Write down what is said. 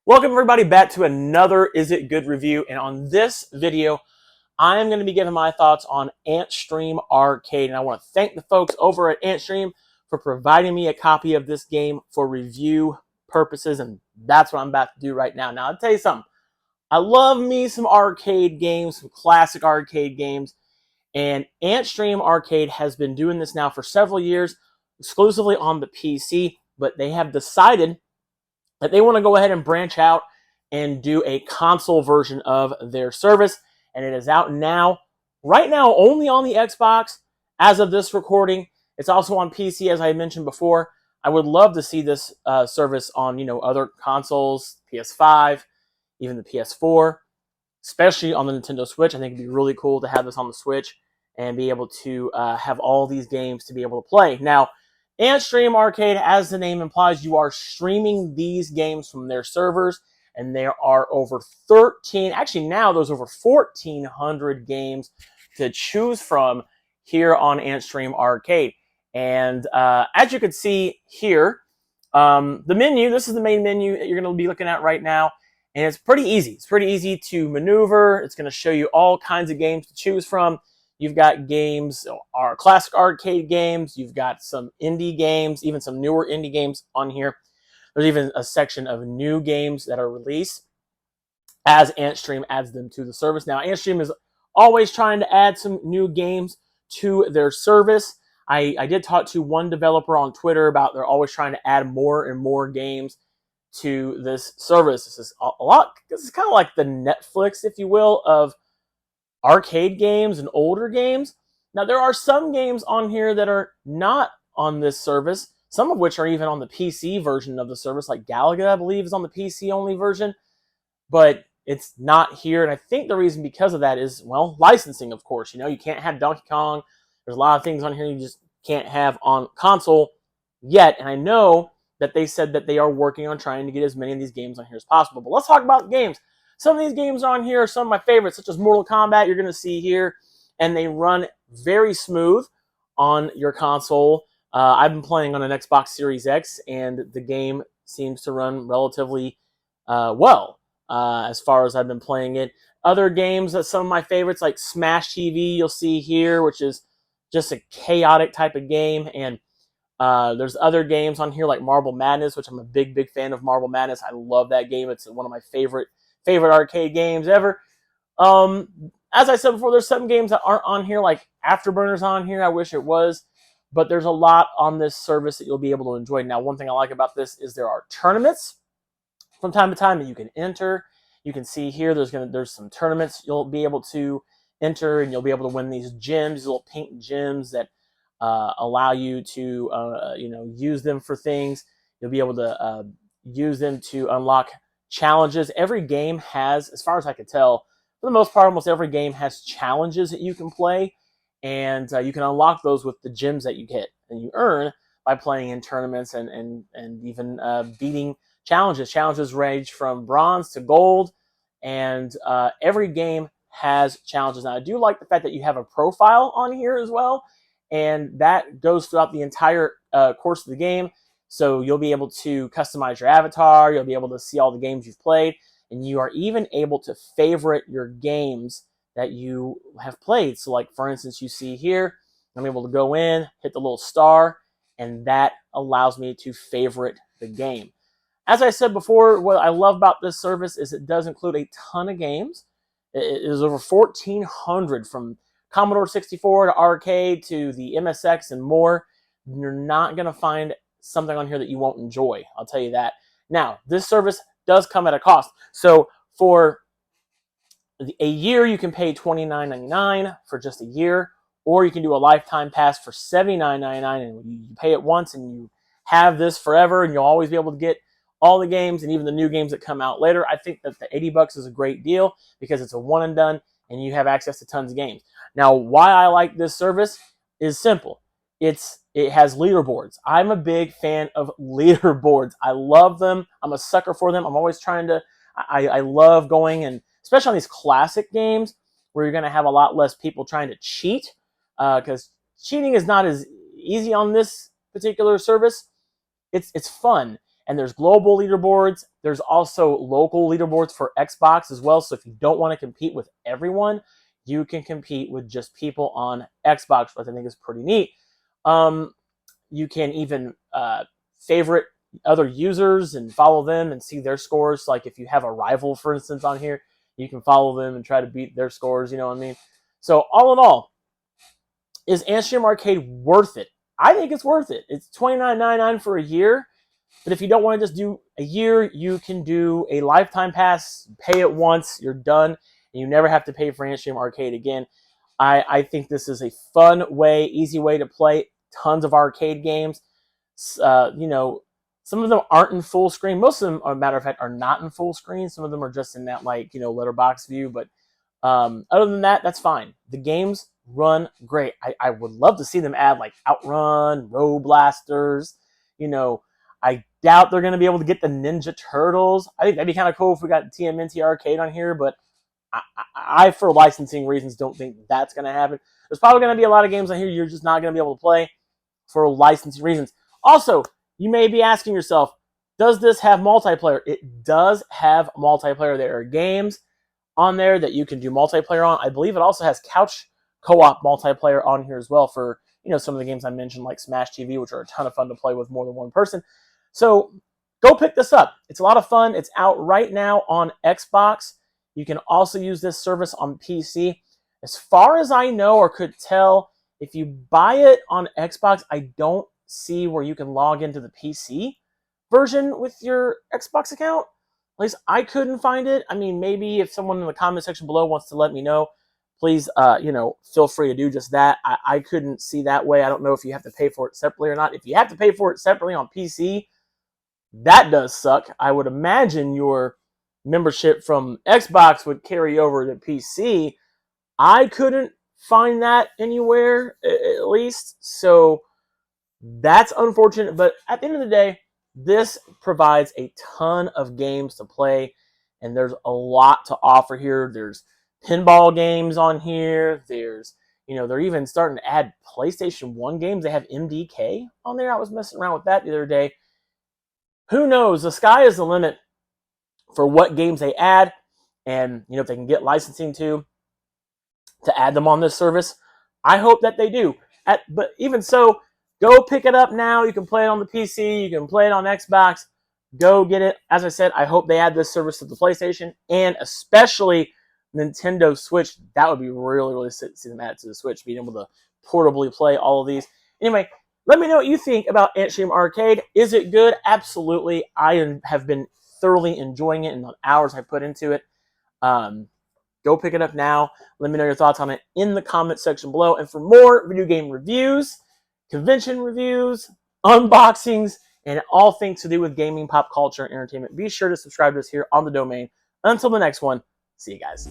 Welcome everybody back to another Is It Good review, and on this video I am going to be giving my thoughts on Antstream Arcade, and I want to thank the folks over at Antstream for providing me a copy of this game for review purposes, and that's what I'm about to do right now. Now I'll tell you something, I love me some arcade games, some classic arcade games, and Antstream Arcade has been doing this now for several years, exclusively on the PC, but they have decided that they want to go ahead and branch out and do a console version of their service. And it is out now, right now, only on the Xbox as of this recording. It's also on PC, as I mentioned before. I would love to see this service on, other consoles, PS5, even the PS4, especially on the Nintendo Switch. I think it'd be really cool to have this on the Switch and be able to have all these games to be able to play. Now, Antstream Arcade, as the name implies, you are streaming these games from their servers, and there are over 13, actually now there's over 1,400 games to choose from here on Antstream Arcade. And as you can see here, the menu, this is the main menu that you're going to be looking at right now, and it's pretty easy. It's pretty easy to maneuver. It's going to show you all kinds of games to choose from. You've got games, our classic arcade games. You've got some indie games, even some newer indie games on here. There's even a section of new games that are released as Antstream adds them to the service. Now, Antstream is always trying to add some new games to their service. I did talk to one developer on Twitter about they're always trying to add more and more games to this service. This is a lot. This is kind of like the Netflix, if you will, of arcade games and older games. Now, there are some games on here that are not on this service, some of which are even on the PC version of the service, like Galaga, I believe, is on the PC-only version, but it's not here, and I think the reason because of that is, well, licensing, of course. You can't have Donkey Kong. There's a lot of things on here you just can't have on console yet, and I know that they said that they are working on trying to get as many of these games on here as possible. But let's talk about games. Some of these games on here are some of my favorites, such as Mortal Kombat, you're going to see here, and they run very smooth on your console. I've been playing on an Xbox Series X, and the game seems to run relatively well as far as I've been playing it. Other games that some of my favorites, like Smash TV, you'll see here, which is just a chaotic type of game, and there's other games on here like Marble Madness, which I'm a big fan of. Marble Madness, I love that game. It's one of my favorite arcade games ever. As I said before, there's some games that aren't on here, like Afterburner's on here. I wish it was, but there's a lot on this service that you'll be able to enjoy. Now, one thing I like about this is there are tournaments from time to time that you can enter. You can see here there's some tournaments you'll be able to enter, and you'll be able to win these gems, these little pink gems that allow you to use them for things. You'll be able to use them to unlock challenges. Every game has, as far as I can tell, for the most part, almost every game has challenges that you can play, and you can unlock those with the gems that you get and you earn by playing in tournaments and even beating challenges. Challenges range from bronze to gold, and every game has challenges. Now, I do like the fact that you have a profile on here as well, and that goes throughout the entire course of the game. So you'll be able to customize your avatar, you'll be able to see all the games you've played, and you are even able to favorite your games that you have played. So like, for instance, you see here, I'm able to go in, hit the little star, and that allows me to favorite the game. As I said before, what I love about this service is it does include a ton of games. It is over 1,400, from Commodore 64 to arcade to the MSX and more. You're not going to find something on here that you won't enjoy, I'll tell you that. Now, this service does come at a cost. So for a year, you can pay $29.99 for just a year, or you can do a lifetime pass for $79.99, and you pay it once and you have this forever, and you'll always be able to get all the games and even the new games that come out later. I think that the $80 is a great deal because it's a one and done, and you have access to tons of games. Now, why I like this service is simple. It has leaderboards. I'm a big fan of leaderboards. I love them. I'm a sucker for them. I'm always trying to, I love going, and especially on these classic games where you're going to have a lot less people trying to cheat, because cheating is not as easy on this particular service. It's fun. And there's global leaderboards. There's also local leaderboards for Xbox as well. So if you don't want to compete with everyone, you can compete with just people on Xbox, which I think is pretty neat. You can even favorite other users and follow them and see their scores. Like if you have a rival, for instance, on here, you can follow them and try to beat their scores. You know what I mean? So all in all, is Antstream Arcade worth it? I think it's worth it. It's $29.99 for a year. But if you don't want to just do a year, you can do a lifetime pass, pay it once, you're done, and you never have to pay for Antstream Arcade again. I think this is a fun way, easy way to play tons of arcade games. You know, some of them aren't in full screen. Most of them, as a matter of fact, are not in full screen. Some of them are just in that, like, you know, letterbox view. But other than that, that's fine. The games run great. I would love to see them add, like, Outrun, Road Blasters. You know, I doubt they're going to be able to get the Ninja Turtles. I think that'd be kind of cool if we got TMNT Arcade on here, but I, for licensing reasons, don't think that's going to happen. There's probably going to be a lot of games on here you're just not going to be able to play for licensing reasons. Also, you may be asking yourself, does this have multiplayer? It does have multiplayer. There are games on there that you can do multiplayer on. I believe it also has couch co-op multiplayer on here as well for, you know, some of the games I mentioned, like Smash TV, which are a ton of fun to play with more than one person. So go pick this up. It's a lot of fun. It's out right now on Xbox. You can also use this service on PC. As far as I know or could tell, if you buy it on Xbox, I don't see where you can log into the PC version with your Xbox account. At least I couldn't find it. I mean, maybe if someone in the comment section below wants to let me know, please, you know, feel free to do just that. I couldn't see that way. I don't know if you have to pay for it separately or not. If you have to pay for it separately on PC, that does suck. I would imagine your membership from Xbox would carry over to PC. I couldn't find that anywhere, at least. So that's unfortunate. But at the end of the day, this provides a ton of games to play, and there's a lot to offer here. There's pinball games on here. There's, you know, they're even starting to add PlayStation 1 games. They have MDK on there. I was messing around with that the other day. Who knows? The sky is the limit for what games they add, and, you know, if they can get licensing to add them on this service. I hope that they do. But even so, go pick it up now. You can play it on the PC. You can play it on Xbox. Go get it. As I said, I hope they add this service to the PlayStation and especially Nintendo Switch. That would be really, really sick to see them add to the Switch, being able to portably play all of these. Anyway, let me know what you think about Antstream Arcade. Is it good? Absolutely. I have been thoroughly enjoying it in the hours I put into it. Go pick it up now. Let me know your thoughts on it in the comment section below. And for more video game reviews, convention reviews, unboxings, and all things to do with gaming, pop culture, and entertainment, be sure to subscribe to us here on the domain. Until the next one, see you guys.